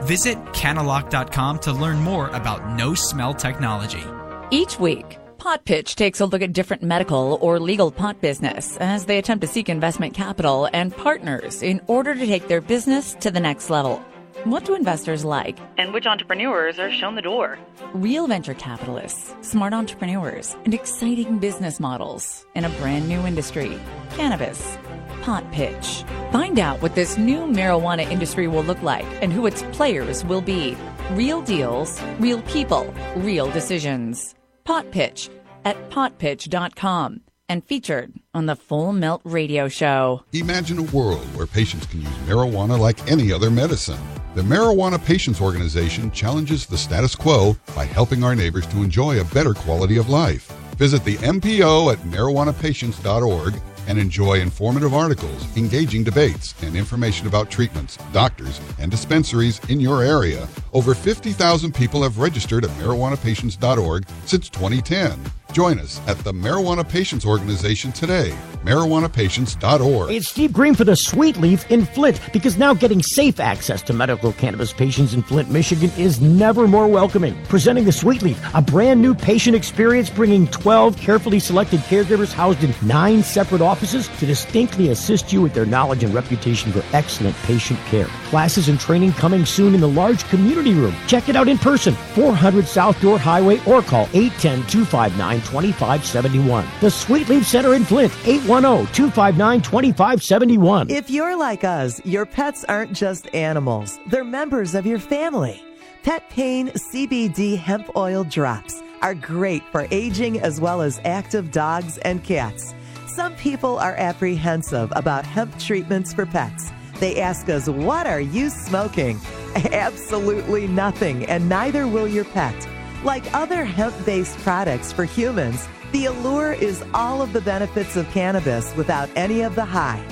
Visit Canalock.com to learn more about no-smell technology. Each week, Pot Pitch takes a look at different medical or legal pot business as they attempt to seek investment capital and partners in order to take their business to the next level. What do investors like? And which entrepreneurs are shown the door? Real venture capitalists, smart entrepreneurs, and exciting business models in a brand new industry. Cannabis. Pot Pitch. Find out what this new marijuana industry will look like and who its players will be. Real deals, real people, real decisions. Pot Pitch at potpitch.com and featured on the Full Melt Radio Show. Imagine a world where patients can use marijuana like any other medicine. The Marijuana Patients Organization challenges the status quo by helping our neighbors to enjoy a better quality of life. Visit the MPO at marijuanapatients.org and enjoy informative articles, engaging debates, and information about treatments, doctors, and dispensaries in your area. Over 50,000 people have registered at marijuanapatients.org since 2010. Join us at the Marijuana Patients Organization today. marijuanapatients.org. It's Steve Green for the Sweet Leaf in Flint, because now getting safe access to medical cannabis patients in Flint, Michigan is never more welcoming. Presenting the Sweet Leaf, a brand new patient experience, bringing 12 carefully selected caregivers housed in 9 separate offices to distinctly assist you with their knowledge and reputation for excellent patient care. Classes and training coming soon in the large community room. Check it out in person, 400 South Door Highway, or call 810-259-2571. The Sweet Leaf Center in Flint, 810-259-2571. If you're like us, your pets aren't just animals. They're members of your family. Pet Pain CBD hemp oil drops are great for aging as well as active dogs and cats. Some people are apprehensive about hemp treatments for pets. They ask us, what are you smoking? Absolutely nothing, and neither will your pet. Like other hemp-based products for humans, the Allure is all of the benefits of cannabis without any of the high.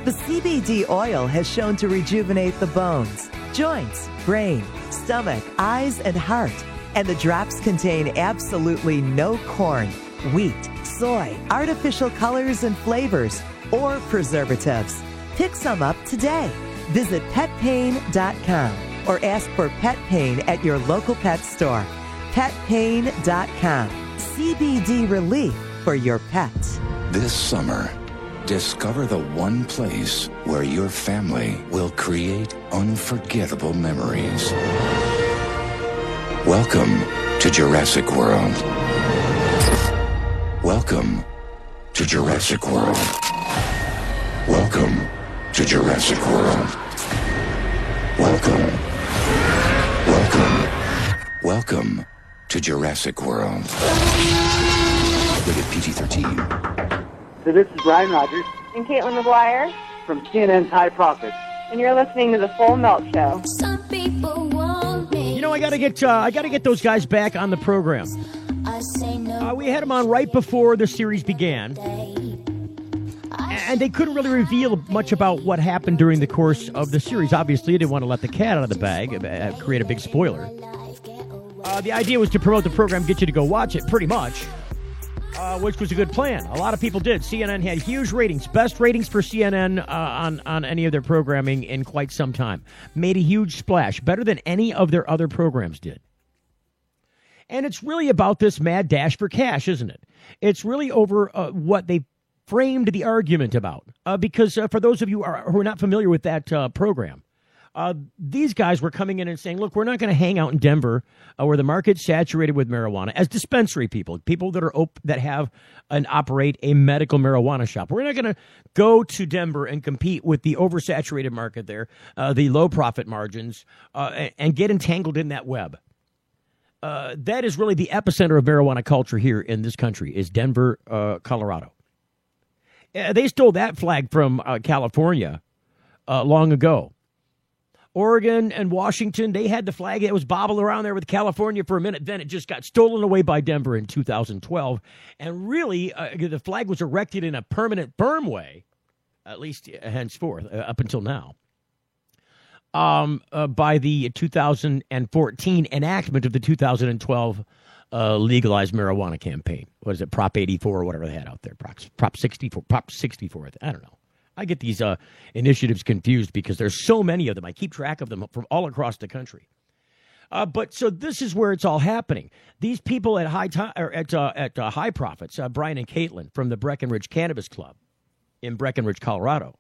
The CBD oil has shown to rejuvenate the bones, joints, brain, stomach, eyes, and heart. And the drops contain absolutely no corn, wheat, soy, artificial colors and flavors, or preservatives. Pick some up today. Visit petpain.com or ask for Pet Pain at your local pet store. Petpain.com. CBD relief for your pet. This summer, discover the one place where your family will create unforgettable memories. Welcome to Jurassic World. Welcome to Jurassic World. Welcome to Jurassic World. Welcome to Jurassic World. Rated PG-13. So this is Brian Rogers and Caitlin McGuire from CNN's High Profits, and you're listening to the Full Melt Show. Some people want me. You know, I gotta get those guys back on the program. We had them on right before the series began, and they couldn't really reveal much about what happened during the course of the series. Obviously, they didn't want to let the cat out of the bag, create a big spoiler. The idea was to promote the program, get you to go watch it, pretty much, which was a good plan. A lot of people did. CNN had huge ratings, best ratings for CNN on any of their programming in quite some time. Made a huge splash, better than any of their other programs did. And it's really about this mad dash for cash, isn't it? It's really over what they framed the argument about. Because for those of you who are not familiar with that program, these guys were coming in and saying, look, we're not going to hang out in Denver where the market's saturated with marijuana as dispensary people that are that have and operate a medical marijuana shop. We're not going to go to Denver and compete with the oversaturated market there, the low profit margins, and get entangled in that web. That is really the epicenter of marijuana culture here in this country, is Denver, Colorado. They stole that flag from California long ago. Oregon and Washington, they had the flag that was bobbling around there with California for a minute. Then it just got stolen away by Denver in 2012. And really, the flag was erected in a permanent, firm way, at least henceforth, up until now, by the 2014 enactment of the 2012 legalized marijuana campaign. What is it, Prop 84 or whatever they had out there, Prop 64, I don't know. I get these initiatives confused because there's so many of them. I keep track of them from all across the country. But so this is where it's all happening. These people at High Profits, Brian and Caitlin from the Breckenridge Cannabis Club in Breckenridge, Colorado,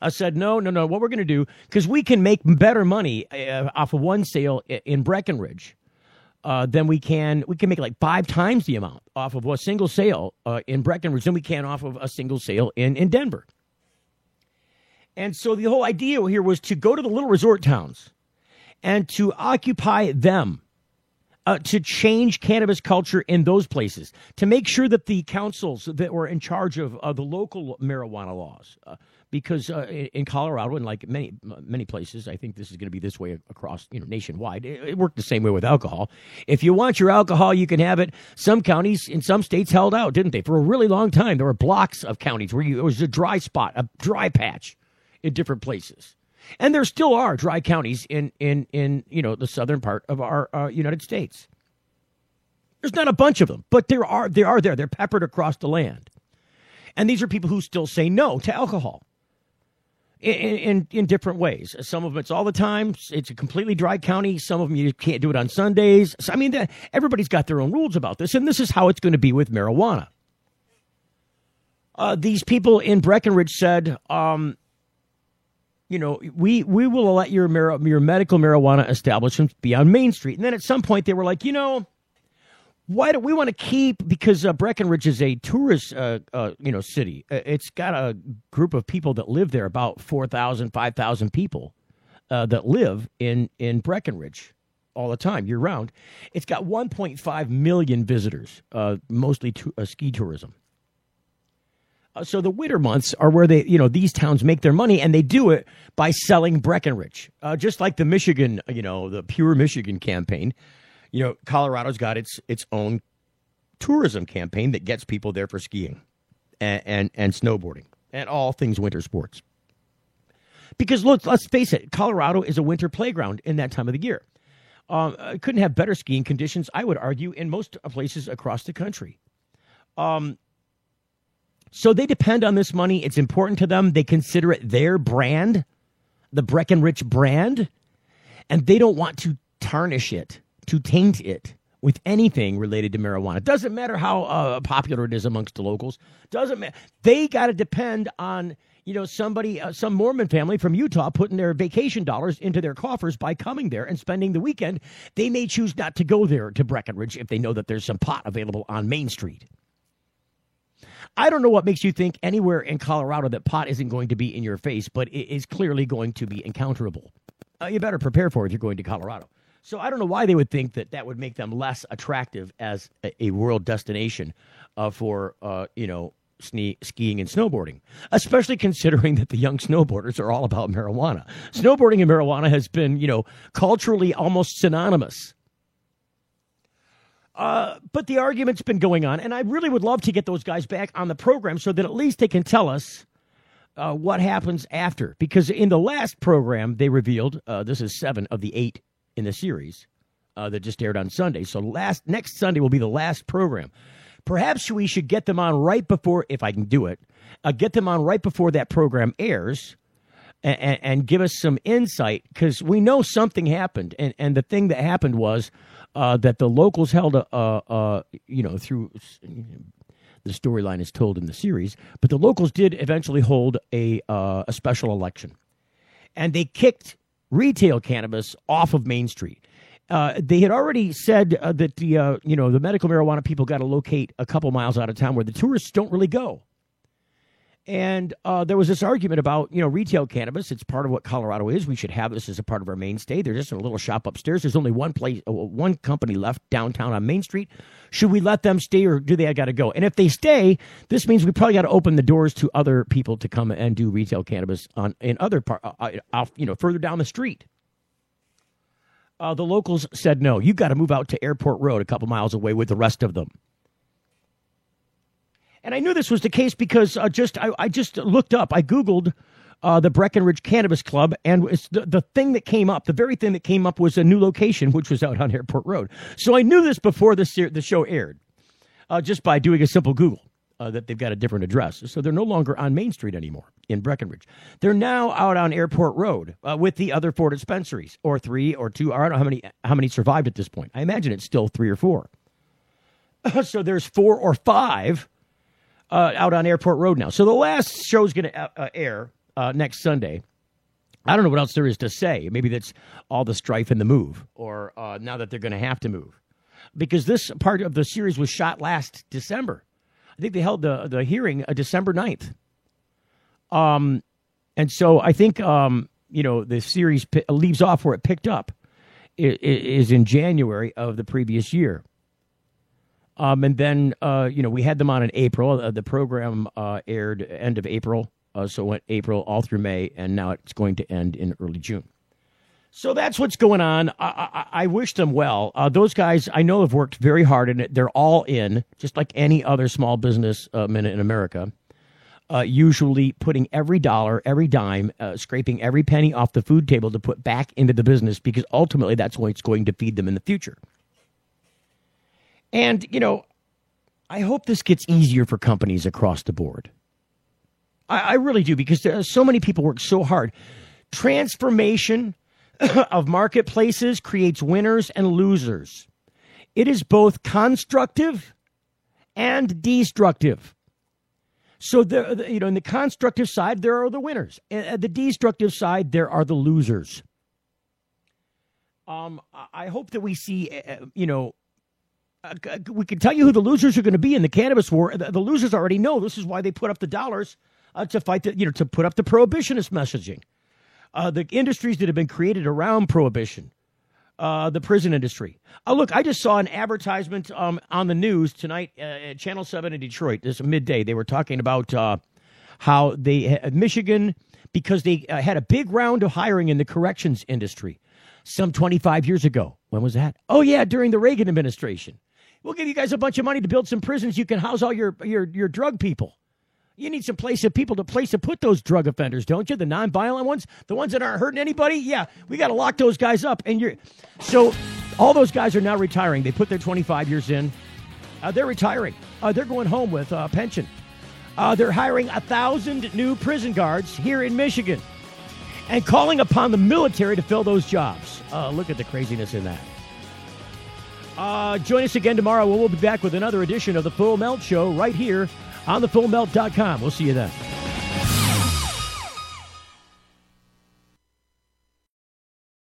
said, no. What we're going to do, because we can make better money off of one sale in Breckenridge than we can make like 5 times the amount off of a single sale in Breckenridge than we can off of a single sale in Denver. And so the whole idea here was to go to the little resort towns and to occupy them, to change cannabis culture in those places, to make sure that the councils that were in charge of the local marijuana laws, because in Colorado and like many places, I think this is going to be this way across nationwide. It worked the same way with alcohol. If you want your alcohol, you can have it. Some counties in some states held out, didn't they? For a really long time, there were blocks of counties where it was a dry spot, a dry patch in different places. And there still are dry counties in the southern part of our United States. There's not a bunch of them, but they are there. They're peppered across the land. And these are people who still say no to alcohol in different ways. Some of them it's all the time. It's a completely dry county. Some of them you can't do it on Sundays. So, I mean, everybody's got their own rules about this, and this is how it's going to be with marijuana. These people in Breckenridge said, we will let your medical marijuana establishments be on Main Street. And then at some point they were like, why do we want to keep, because Breckenridge is a tourist, city. It's got a group of people that live there, about 4,000, 5,000 people that live in Breckenridge all the time, year round. It's got 1.5 million visitors, mostly ski tourism. So the winter months are where these towns make their money, and they do it by selling Breckenridge. Just like the Michigan, the Pure Michigan campaign. Colorado's got its own tourism campaign that gets people there for skiing and snowboarding and all things winter sports. Because let's face it, Colorado is a winter playground in that time of the year. Couldn't have better skiing conditions, I would argue, in most places across the country. So they depend on this money. It's important to them. They consider it their brand, the Breckenridge brand, and they don't want to tarnish it, to taint it with anything related to marijuana. It doesn't matter how popular it is amongst the locals. Doesn't matter. They got to depend on, somebody, some Mormon family from Utah putting their vacation dollars into their coffers by coming there and spending the weekend. They may choose not to go there to Breckenridge if they know that there's some pot available on Main Street. I don't know what makes you think anywhere in Colorado that pot isn't going to be in your face, but it is clearly going to be encounterable. You better prepare for it if you're going to Colorado. So I don't know why they would think that would make them less attractive as a world destination for, skiing and snowboarding, especially considering that the young snowboarders are all about marijuana. Snowboarding and marijuana has been, culturally almost synonymous. But the argument's been going on, and I really would love to get those guys back on the program so that at least they can tell us what happens after. Because in the last program, they revealed, this is 7 of the 8 in the series that just aired on Sunday. So next Sunday will be the last program. Perhaps we should get them on right before, if I can do it, get them on right before that program airs and give us some insight, because we know something happened. And the thing that happened was that the locals held through the storyline is told in the series, but the locals did eventually hold a special election. And they kicked retail cannabis off of Main Street. They had already said that the medical marijuana people got to locate a couple miles out of town where the tourists don't really go. And there was this argument about, retail cannabis. It's part of what Colorado is. We should have this as a part of our mainstay. They're just in a little shop upstairs. There's only one company left downtown on Main Street. Should we let them stay, or do they got to go? And if they stay, this means we probably got to open the doors to other people to come and do retail cannabis in other further down the street. The locals said, no, you got to move out to Airport Road a couple miles away with the rest of them. And I knew this was the case because I just looked up. I Googled the Breckenridge Cannabis Club, and it's the thing that came up, the very thing that came up was a new location, which was out on Airport Road. So I knew this before the show aired, just by doing a simple Google, that they've got a different address. So they're no longer on Main Street anymore in Breckenridge. They're now out on Airport Road with the other 4 dispensaries, or 3 or 2. I don't know how many survived at this point. I imagine it's still 3 or 4. So there's 4 or 5 out on Airport Road now. So the last show's going to air next Sunday. I don't know what else there is to say. Maybe that's all the strife and the move, or now that they're going to have to move. Because this part of the series was shot last December. I think they held the hearing December 9th. And so I think, the series leaves off where it picked up is in January of the previous year. And then, we had them on in April. The program aired end of April. So it went April all through May, and now it's going to end in early June. So that's what's going on. I wish them well. Those guys, I know, have worked very hard in it. They're all in, just like any other small business in America, usually putting every dollar, every dime, scraping every penny off the food table to put back into the business, because ultimately that's what's going to feed them in the future. And, I hope this gets easier for companies across the board. I really do, because so many people work so hard. Transformation of marketplaces creates winners and losers. It is both constructive and destructive. So, in the constructive side, there are the winners. At the destructive side, there are the losers. I hope that we see, we can tell you who the losers are going to be in the cannabis war. The losers already know. This is why they put up the dollars to fight to put up the prohibitionist messaging. The industries that have been created around prohibition, the prison industry. Look, I just saw an advertisement on the news tonight at Channel 7 in Detroit. This midday. They were talking about how Michigan, because they had a big round of hiring in the corrections industry some 25 years ago. When was that? Oh, yeah, during the Reagan administration. We'll give you guys a bunch of money to build some prisons. You can house all your drug people. You need some place to put those drug offenders, don't you? The nonviolent ones, the ones that aren't hurting anybody. Yeah, we got to lock those guys up. So all those guys are now retiring. They put their 25 years in. They're retiring. They're going home with a pension. They're hiring 1,000 new prison guards here in Michigan and calling upon the military to fill those jobs. Look at the craziness in that. Join us again tomorrow when we'll be back with another edition of The Full Melt Show right here on thefullmelt.com. We'll see you then.